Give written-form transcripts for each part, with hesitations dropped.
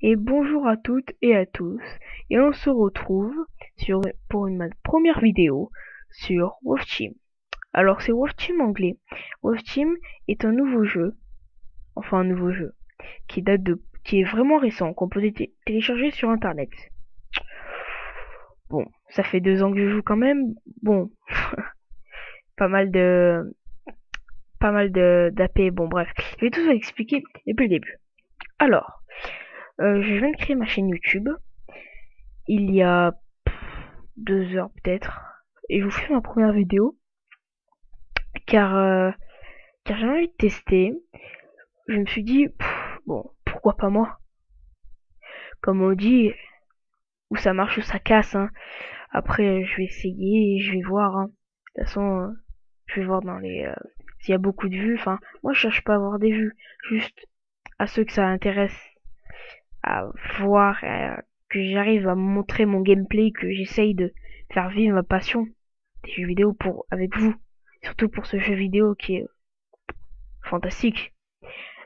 Et bonjour à toutes et à tous, et on se retrouve pour ma première vidéo sur Wolf Team. Alors c'est Wolf Team anglais. Wolf Team est un nouveau jeu, enfin un nouveau jeu, qui est vraiment récent, qu'on peut télécharger sur internet. Bon, ça fait 2 ans que je joue quand même, bon, pas mal de d'AP, bon bref, je vais tout vous expliquer depuis le début. Alors, je viens de créer ma chaîne YouTube, il y a 2 heures peut-être, et je vous fais ma première vidéo car car j'avais envie de tester. Je me suis dit bon, pourquoi pas moi, comme on dit, où ça marche ou ça casse, hein. Après je vais essayer et je vais voir, hein. De toute façon, je vais voir dans les s'il y a beaucoup de vues. Enfin, moi je cherche pas à avoir des vues, juste à ceux que ça intéresse à voir, que j'arrive à montrer mon gameplay, que j'essaye de faire vivre ma passion des jeux vidéo avec vous, surtout pour ce jeu vidéo qui est fantastique.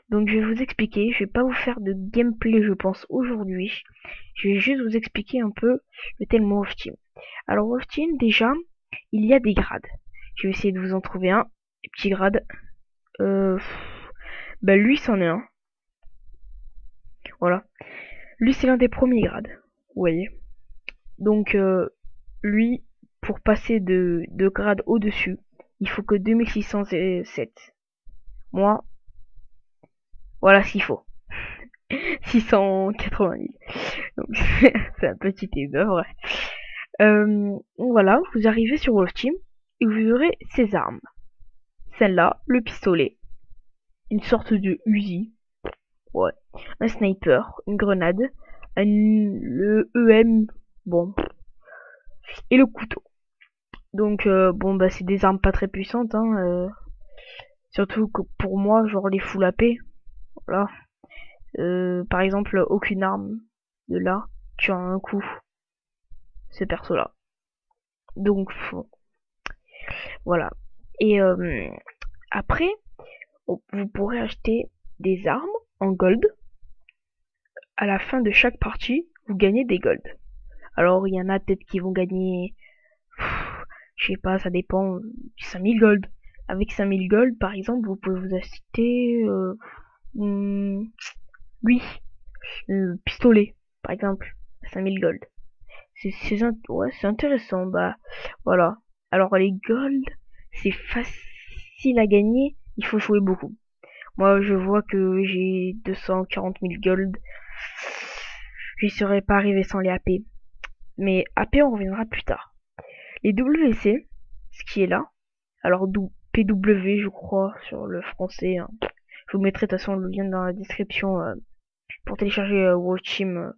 Donc je vais vous expliquer, je vais pas vous faire de gameplay je pense aujourd'hui, je vais juste vous expliquer un peu le thème Wolf Team. Alors Wolf Team, déjà, il y a des grades. Je vais essayer de vous en trouver un, petit grade. Bah lui c'en est un, voilà. Lui c'est l'un des premiers grades, vous voyez. Donc lui, pour passer de grade au-dessus, il faut que 2607. Moi, voilà ce qu'il faut. 690. Donc c'est un petit œuvre. Voilà, vous arrivez sur Wolf Team et vous aurez ces armes. Celle-là, le pistolet, une sorte de Uzi, ouais, un sniper, une grenade, le EM, bon, et le couteau. Donc bon bah c'est des armes pas très puissantes, hein, surtout que pour moi, genre les full AP, voilà. Par exemple, aucune arme de là tue un coup ce perso là. Donc voilà. Et après, vous pourrez acheter des armes en gold. À la fin de chaque partie, vous gagnez des gold. Alors il y en a peut-être qui vont gagner, je sais pas, ça dépend, 5000 gold. Avec 5000 gold, par exemple, vous pouvez vous acheter lui, le pistolet, par exemple, 5000 gold. Ouais, c'est intéressant, bah voilà. Alors les gold, c'est facile à gagner, il faut jouer beaucoup. Moi je vois que j'ai 240 000 gold, j'y serais pas arrivé sans les AP. Mais AP on reviendra plus tard. Les WC, ce qui est là, alors PW je crois sur le français, hein. Je vous mettrai de toute façon le lien dans la description pour télécharger Wolf Team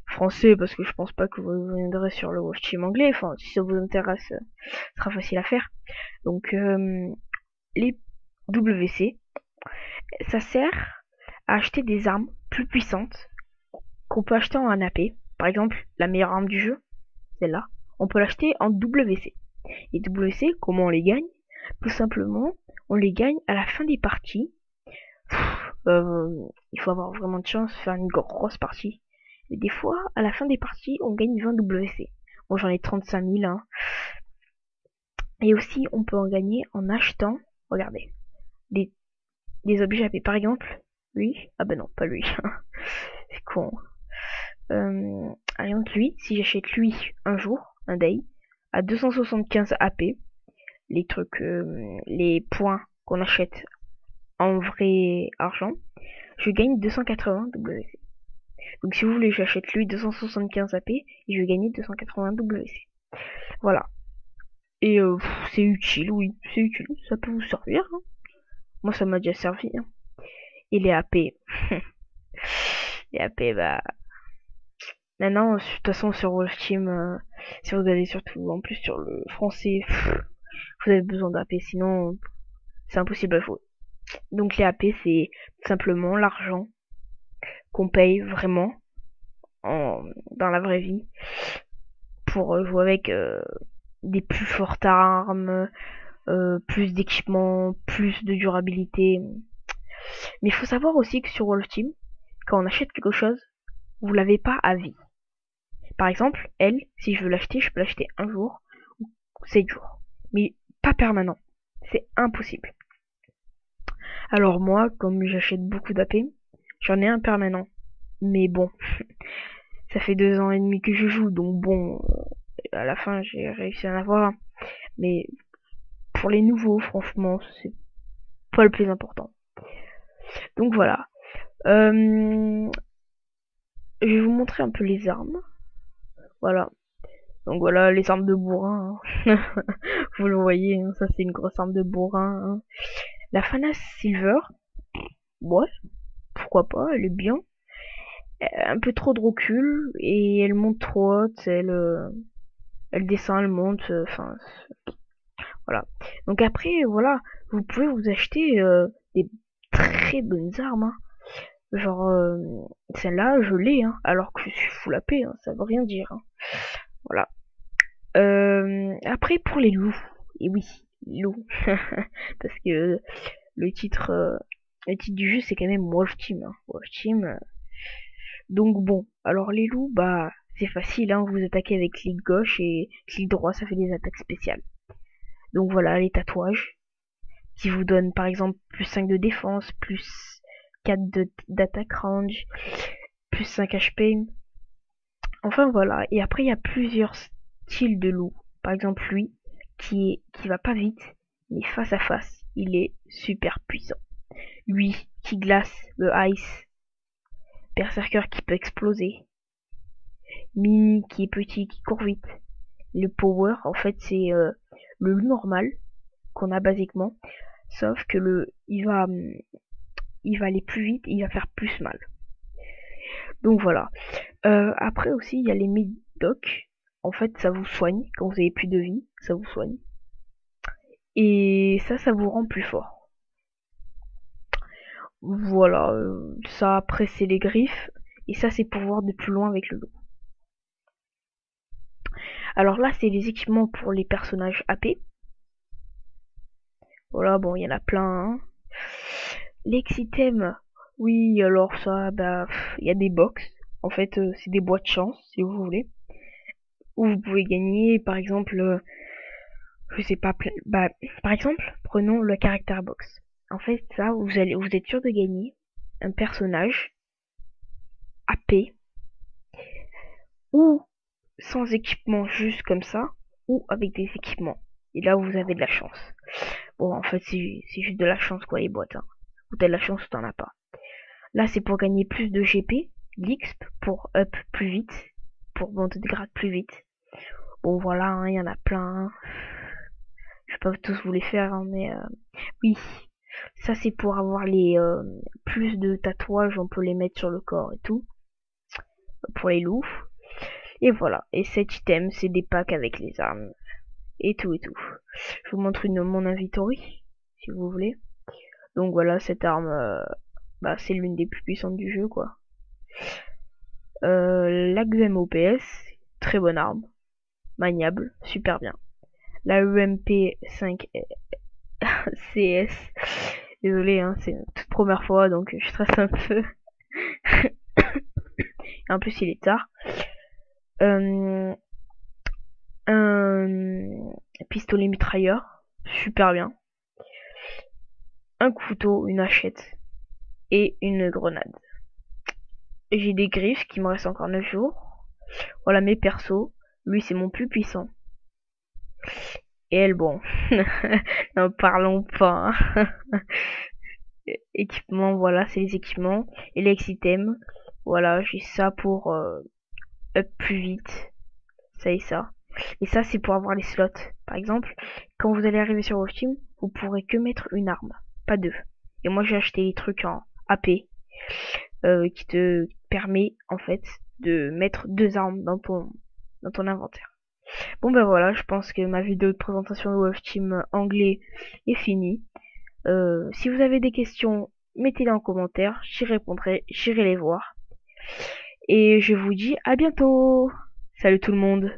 français, parce que je pense pas que vous viendrez sur le Wolf Team anglais. Enfin, si ça vous intéresse, ce sera facile à faire. Donc, les WC, ça sert à acheter des armes plus puissantes qu'on peut acheter en AP. Par exemple, la meilleure arme du jeu, celle-là, on peut l'acheter en WC. Et WC, comment on les gagne? Tout simplement, on les gagne à la fin des parties. Il faut avoir vraiment de chance, faire une grosse partie. Et des fois, à la fin des parties, on gagne 20 WC. Bon, j'en ai 35 000, hein. Et aussi, on peut en gagner en achetant, regardez, des objets AP. Par exemple, lui, ah bah non, pas lui, c'est con. Par exemple, lui, si j'achète lui un jour, un day, à 275 AP, les trucs, les points qu'on achète en vrai argent, je gagne 280 WC. Donc si vous voulez, j'achète lui 275 AP et je vais gagner 280 WC. Voilà. Et c'est utile, oui, c'est utile. Ça peut vous servir, hein. Moi, ça m'a déjà servi, hein. Et les AP. Les AP, bah... Maintenant, de toute façon, sur Wolf Team, si vous allez surtout, en plus, sur le français, vous avez besoin d'AP, sinon, c'est impossible à jouer. Donc les AP, c'est tout simplement l'argent qu'on paye vraiment dans la vraie vie pour jouer avec des plus fortes armes, plus d'équipement, plus de durabilité. Mais il faut savoir aussi que sur Wolf Team, quand on achète quelque chose, vous l'avez pas à vie. Par exemple, elle, si je veux l'acheter, je peux l'acheter un jour ou 7 jours. Mais pas permanent. C'est impossible. Alors moi, comme j'achète beaucoup d'AP, j'en ai un permanent. Mais bon, ça fait 2 ans et demi que je joue, donc bon, à la fin j'ai réussi à en avoir un. Mais pour les nouveaux, franchement, c'est pas le plus important. Donc voilà. Je vais vous montrer un peu les armes. Voilà. Donc voilà, les armes de bourrin. Hein. Vous le voyez, hein, ça c'est une grosse arme de bourrin. Hein. La Fanas Silver, ouais, pourquoi pas, elle est bien. Un peu trop de recul et elle monte trop haute, elle descend, elle monte, enfin voilà. Donc après, voilà, vous pouvez vous acheter des très bonnes armes. Hein. Genre, celle-là, je l'ai, hein, alors que je suis full AP, hein, ça veut rien dire. Hein. Voilà. Après, pour les loups, et oui, loups, parce que le titre, du jeu, c'est quand même Wolf Team. Hein. Wolf Team. Donc bon, alors les loups, bah, c'est facile, hein, vous attaquez avec clic gauche et clic droit, ça fait des attaques spéciales. Donc voilà, les tatouages, qui vous donnent par exemple plus 5 de défense, plus 4 d'attaque range, plus 5 HP. Enfin voilà, et après il y a plusieurs styles de loup. Par exemple lui, qui va pas vite, mais face à face, il est super puissant. Lui, qui glace le ice, berserker qui peut exploser, Mini qui est petit, qui court vite. Le power, en fait, c'est le loup normal qu'on a basiquement, sauf que il va aller plus vite, et il va faire plus mal. Donc voilà. Après aussi, il y a les médocs. En fait, ça vous soigne quand vous avez plus de vie, ça vous soigne. Et ça vous rend plus fort. Voilà. Ça après c'est les griffes et ça c'est pour voir de plus loin avec le loup. Alors là, c'est les équipements pour les personnages AP. Voilà, bon, il y en a plein. Hein. L'exitem, oui, alors ça, bah, il y a des box. En fait, c'est des boîtes de chance, si vous voulez. Où vous pouvez gagner, par exemple, je sais pas, bah, par exemple, prenons le caractère box. En fait, ça, vous êtes sûr de gagner un personnage AP ou sans équipement, juste comme ça, ou avec des équipements. Et là, vous avez de la chance. Bon, en fait, c'est juste de la chance, quoi, les boîtes. Hein. Ou t'as de la chance ou t'en as pas. Là, c'est pour gagner plus de GP, l'XP, pour up plus vite, pour monter de grade plus vite. Bon, voilà, hein, il y en a plein. Hein. Je vais pas tous vous les faire, hein, mais oui. Ça, c'est pour avoir les plus de tatouages, on peut les mettre sur le corps et tout. Pour les loups. Et voilà. Et cet item, c'est des packs avec les armes. Et tout et tout. Je vous montre mon inventory, si vous voulez. Donc voilà, cette arme, bah, c'est l'une des plus puissantes du jeu, quoi. L'Axem OPS, très bonne arme. Maniable, super bien. La EMP 5 CS, désolé, hein, c'est une toute première fois, donc je stresse un peu. En plus, il est tard. Un pistolet mitrailleur, super bien. Un couteau, une hachette et une grenade. J'ai des griffes qui me restent encore 9 jours. Voilà mes persos. Lui, c'est mon plus puissant. Et elle, bon. N'en parlons pas. Hein. Équipement, voilà, c'est les équipements. Et l'exitem, voilà, j'ai ça pour up plus vite. Ça et ça. Et ça, c'est pour avoir les slots. Par exemple, quand vous allez arriver sur Wolf Team, vous pourrez que mettre une arme, pas deux. Et moi, j'ai acheté les trucs en AP qui te permet en fait de mettre deux armes dans ton inventaire. Bon ben voilà, je pense que ma vidéo de présentation de Wolf Team anglais est finie. Si vous avez des questions, mettez-les en commentaire, j'y répondrai, j'irai les voir. Et je vous dis à bientôt. Salut tout le monde.